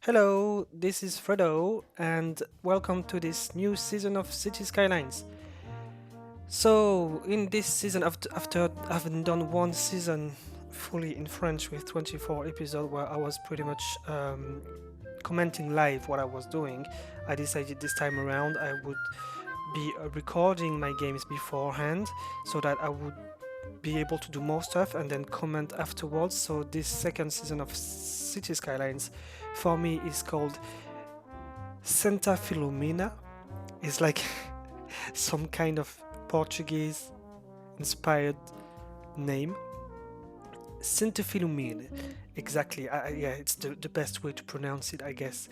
Hello, this is Fredo, and welcome to this new season of City Skylines. So, in this season, after having done one season fully in French with 24 episodes where I was pretty much commenting live what I was doing, I decided this time around I would be recording my games beforehand so that I would be able to do more stuff and then comment afterwards. So, this second season of City Skylines for me is called Santa Filomena. It's like some kind of Portuguese inspired name. Santa Filomena, exactly. Yeah, it's the best way to pronounce it, I guess.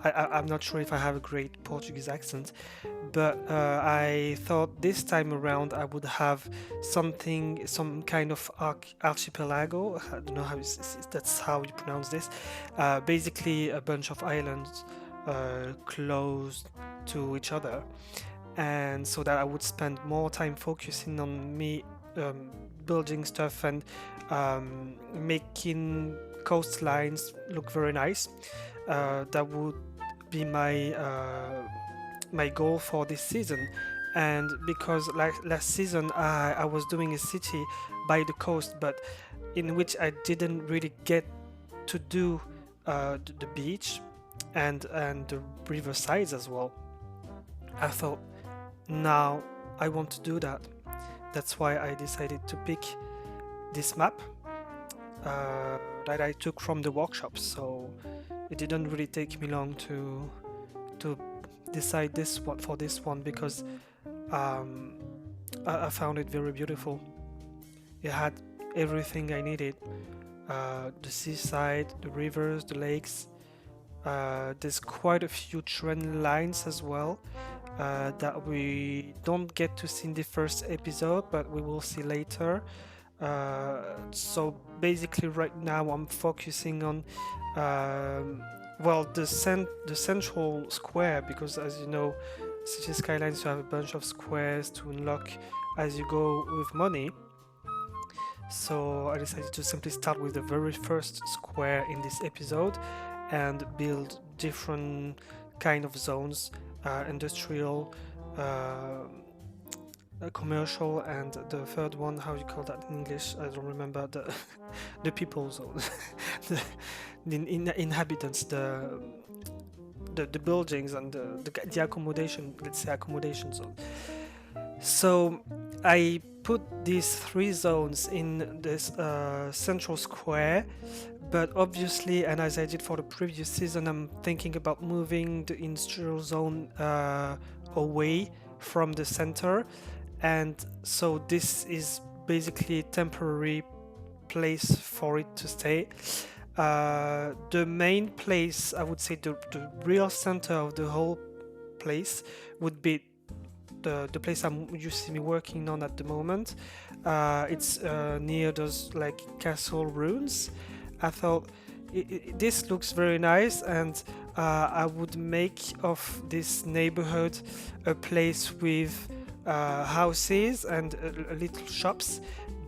I'm not sure if I have a great Portuguese accent, but I thought this time around I would have some kind of archipelago. I don't know how that's how you pronounce this. Basically, a bunch of islands close to each other, and so that I would spend more time focusing on me building stuff and making coastlines look very nice. That would be my goal for this season. And because like last season I was doing a city by the coast, but in which I didn't really get to do the beach and the river sides as well. I thought now I want to do that. That's why I decided to pick this map that I took from the workshops. So it didn't really take me long to decide this one for this one because um, I found it very beautiful. It had everything I needed: the seaside, the rivers, the lakes. There's quite a few trend lines as well that we don't get to see in the first episode, but we will see later. So basically, right now I'm focusing on well the central square because, as you know, City Skylines you have a bunch of squares to unlock as you go with money. So I decided to simply start with the very first square in this episode and build different kind of zones, industrial, commercial, and the third one, how you call that in English? I don't remember the the people zone, the, inhabitants, the buildings and the accommodation. Let's say accommodation zone. So I put these three zones in this central square, but obviously, and as I did for the previous season, I'm thinking about moving the industrial zone away from the center, and so this is basically a temporary place for it to stay. The main place, I would say, the real center of the whole place would be the place you see me working on at the moment. It's near those like castle ruins. I thought this looks very nice, and I would make of this neighborhood a place with houses and little shops,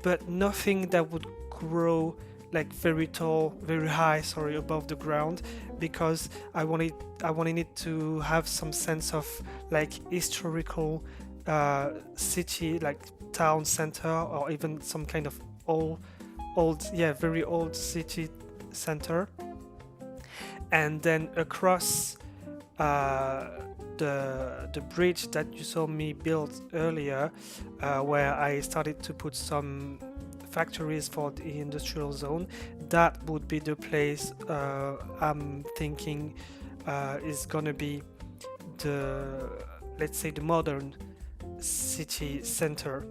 but nothing that would grow like very tall, very high, sorry, above the ground, because I wanted it to have some sense of like historical city, like town center, or even some kind of yeah, very old city center. And then across uh, the bridge that you saw me build earlier, where I started to put some factories for the industrial zone, that would be the place I'm thinking is gonna be the, let's say, the modern city center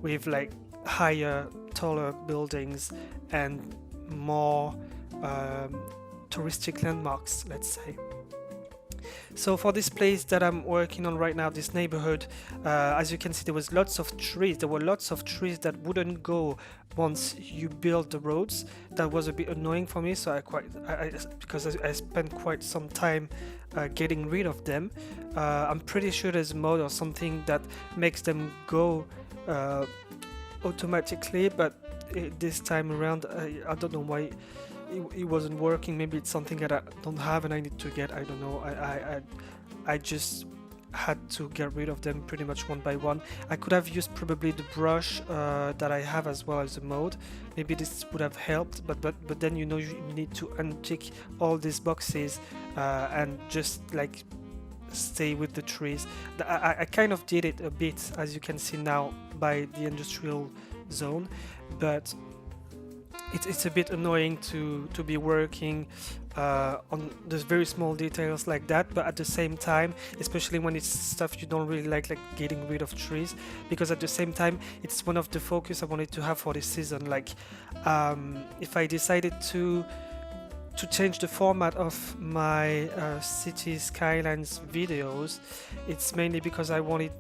with like higher, taller buildings and more um, touristic landmarks, let's say. So for this place that I'm working on right now, this neighborhood, as you can see, there was lots of trees. There were lots of trees that wouldn't go once you build the roads. That was a bit annoying for me. So because I spent quite some time getting rid of them. I'm pretty sure there's a mod or something that makes them go uh, automatically, but this time around, I don't know why it wasn't working. Maybe it's something that I don't have and I need to get. I don't know. I just had to get rid of them pretty much one by one. I could have used probably the brush that I have as well as the mode. Maybe this would have helped, but then you know you need to untick all these boxes and just like stay with the trees. I kind of did it a bit, as you can see now, by the industrial zone, but it's a bit annoying to be working on those very small details like that, but at the same time, especially when it's stuff you don't really like getting rid of trees, because at the same time it's one of the focus I wanted to have for this season. Like if I decided to change the format of my city skylines videos, it's mainly because I wanted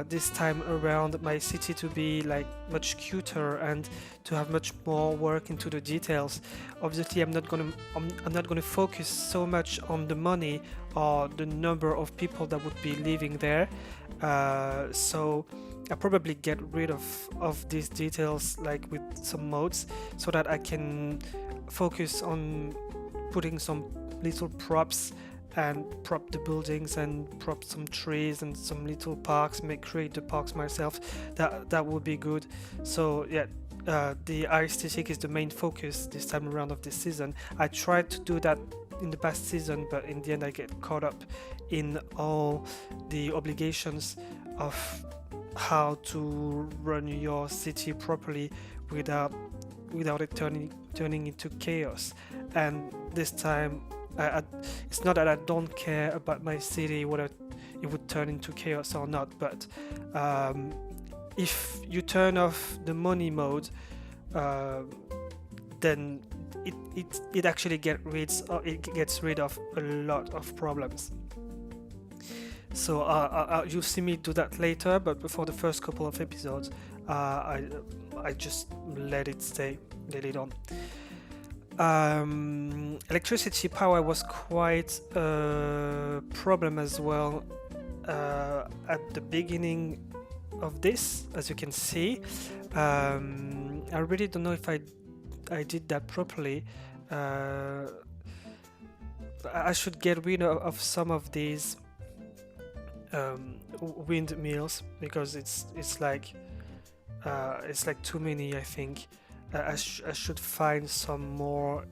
this time around my city to be like much cuter and to have much more work into the details. Obviously I'm not gonna focus so much on the money or the number of people that would be living there, so I probably get rid of these details like with some modes, so that I can focus on putting some little props and prop the buildings and prop some trees and some little parks, create the parks myself. That would be good. So yeah, the aesthetic is the main focus this time around of this season. I tried to do that in the past season, but in the end I get caught up in all the obligations of how to run your city properly without it turning into chaos. And this time it's not that I don't care about my city, whether it would turn into chaos or not, but if you turn off the money mode, then it actually gets rid of a lot of problems. So you'll see me do that later, but for the first couple of episodes, I just let it on. Electricity power was quite a problem as well at the beginning of this, as you can see. I really don't know if I did that properly. I should get rid of some of these windmills, because it's like too many, I think. I should find some more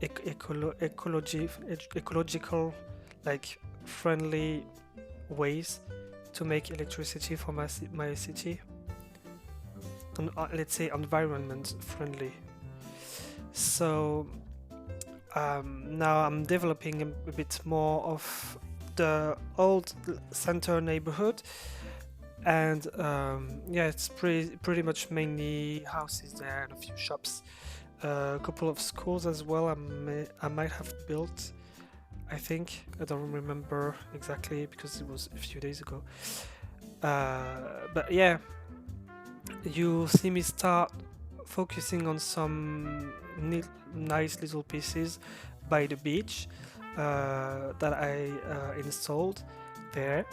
ecological, like friendly ways to make electricity for my city. Let's say environment friendly. So now I'm developing a bit more of the old center neighborhood, and yeah, it's pretty much mainly houses there and a few shops, a couple of schools as well. I might have built, I think. I don't remember exactly because it was a few days ago, but yeah, you see me start focusing on some nice little pieces by the beach that I installed there.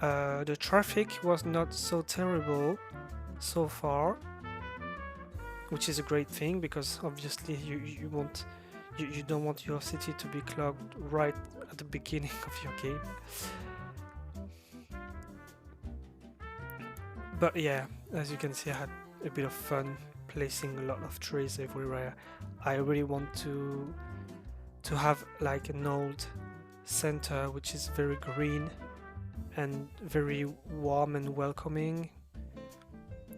The traffic was not so terrible so far, which is a great thing, because obviously you don't want your city to be clogged right at the beginning of your game. But yeah, as you can see, I had a bit of fun placing a lot of trees everywhere. I really want to have like an old center which is very green and very warm and welcoming,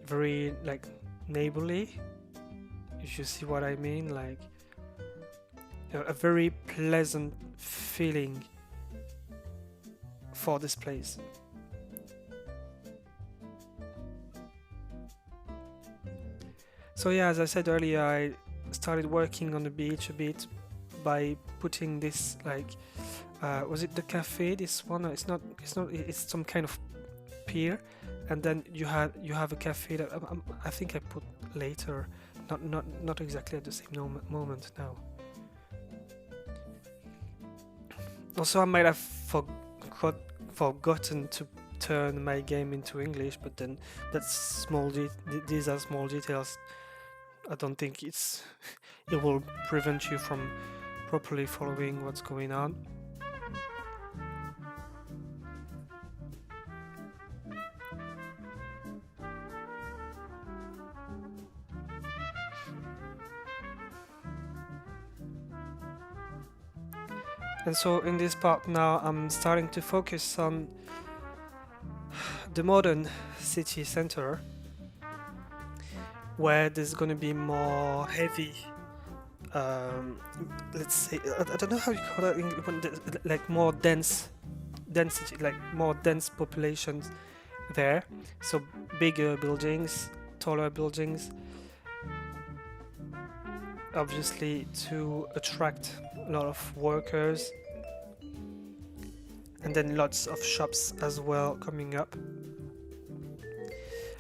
very like neighborly, if you see what I mean, like a very pleasant feeling for this place. So yeah, as I said earlier, I started working on the beach a bit by putting this, like was it the cafe, this one? No, it's not, it's some kind of pier, and then you have a cafe that I think I put later, not exactly at the same moment now. Also, I might have forgotten to turn my game into English, but then that's these are small details. I don't think it will prevent you from properly following what's going on. And so in this part now, I'm starting to focus on the modern city center, where there's going to be more heavy, let's say, I don't know how you call it, like more density, like more dense populations there. So bigger buildings, taller buildings, obviously to attract a lot of workers, and then lots of shops as well coming up.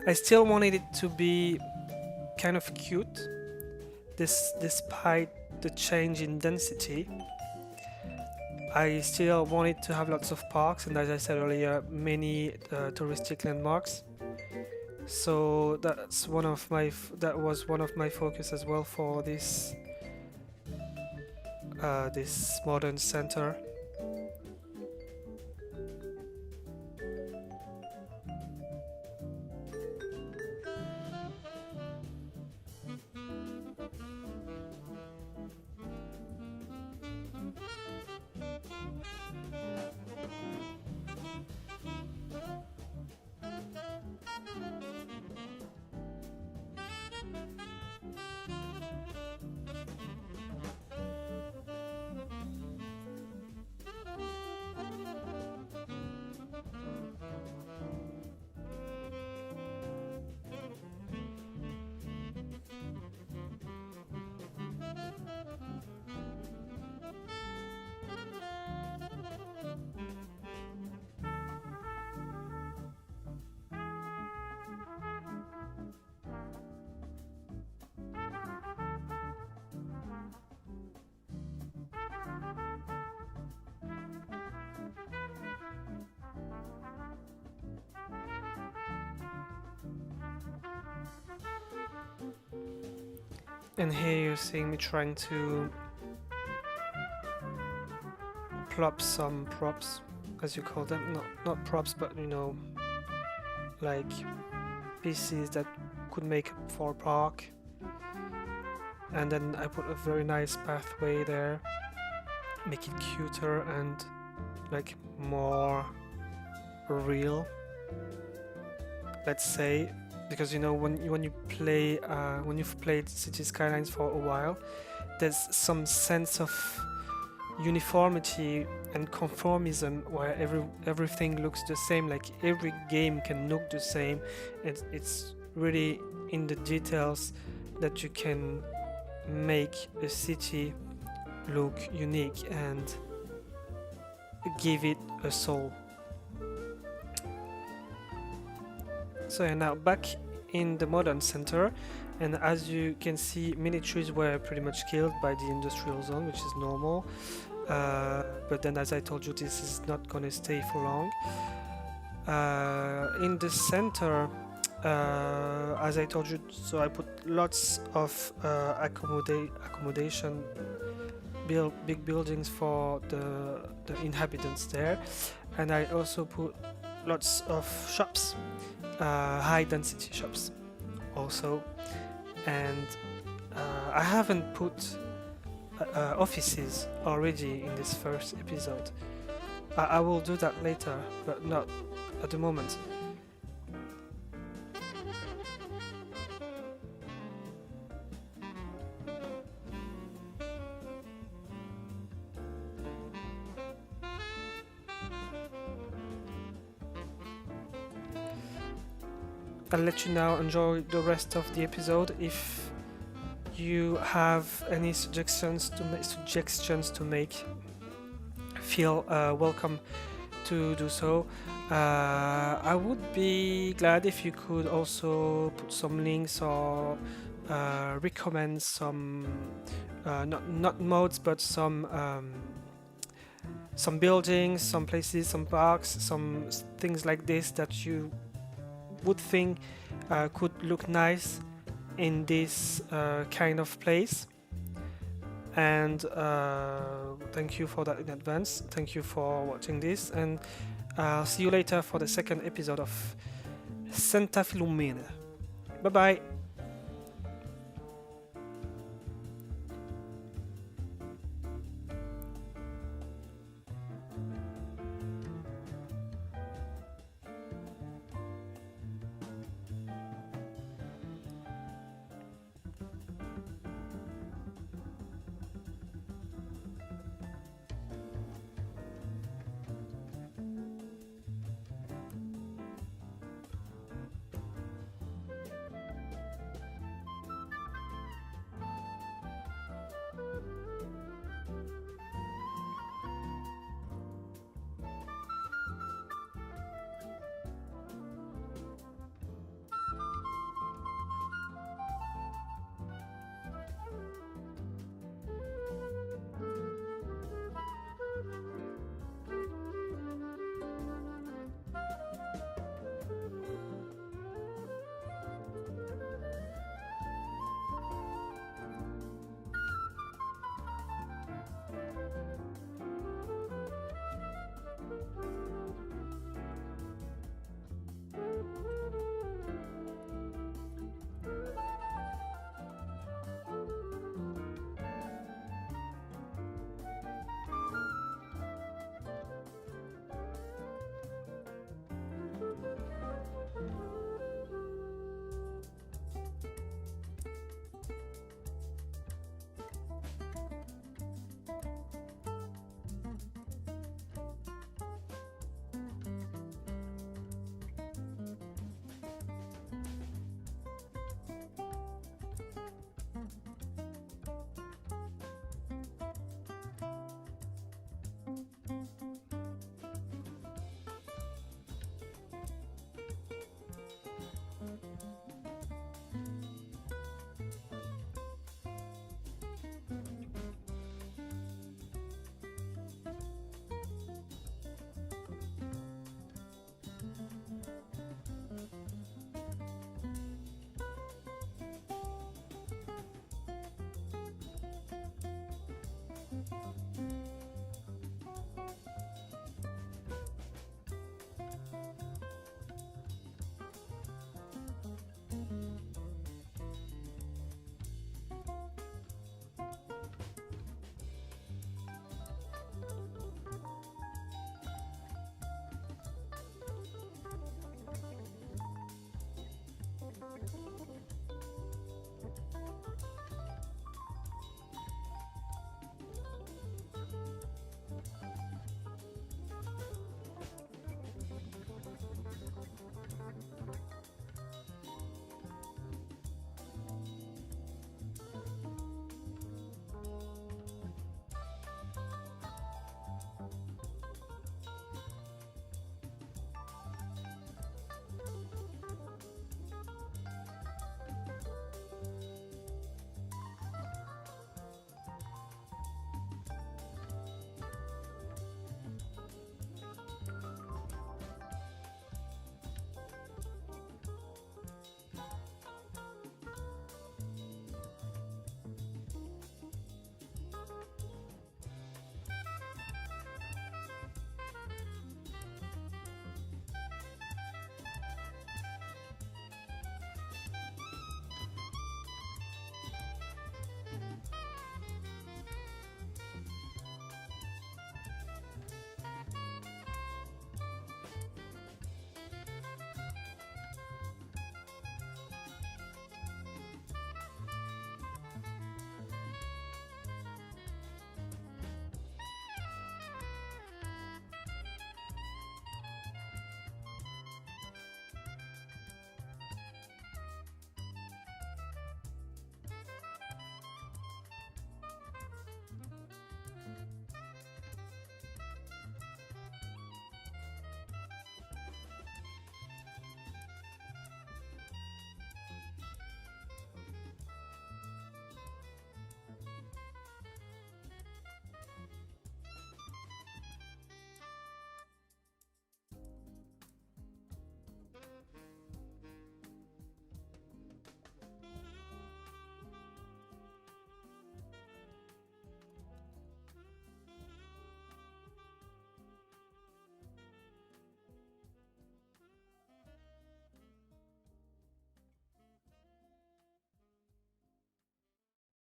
I still wanted it to be kind of cute, despite the change in density. I still wanted to have lots of parks, and as I said earlier, many touristic landmarks. So that was one of my focus as well for this modern center. And here you're seeing me trying to plop some props, as you call them. Not props, but like pieces that could make up for a park. And then I put a very nice pathway there, make it cuter and like more real, let's say. Because when you play when you've played City Skylines for a while, there's some sense of uniformity and conformism where everything looks the same. Like every game can look the same. It's really in the details that you can make a city look unique and give it a soul. So yeah, now back in the modern center, and as you can see, many trees were pretty much killed by the industrial zone, which is normal. But then, as I told you, this is not gonna stay for long. In the center, as I told you, so I put lots of accommodation, big buildings for the inhabitants there, and I also put lots of shops. High density shops also, and I haven't put offices already in this first episode. I will do that later, but not at the moment. I'll let you now enjoy the rest of the episode. If you have any suggestions to make, feel welcome to do so. I would be glad if you could also put some links or recommend some not modes, but some buildings, some places, some parks, some things like this that you would think could look nice in this kind of place. And thank you for that in advance. Thank you for watching this, and see you later for the second episode of Santa Filomena. Bye bye.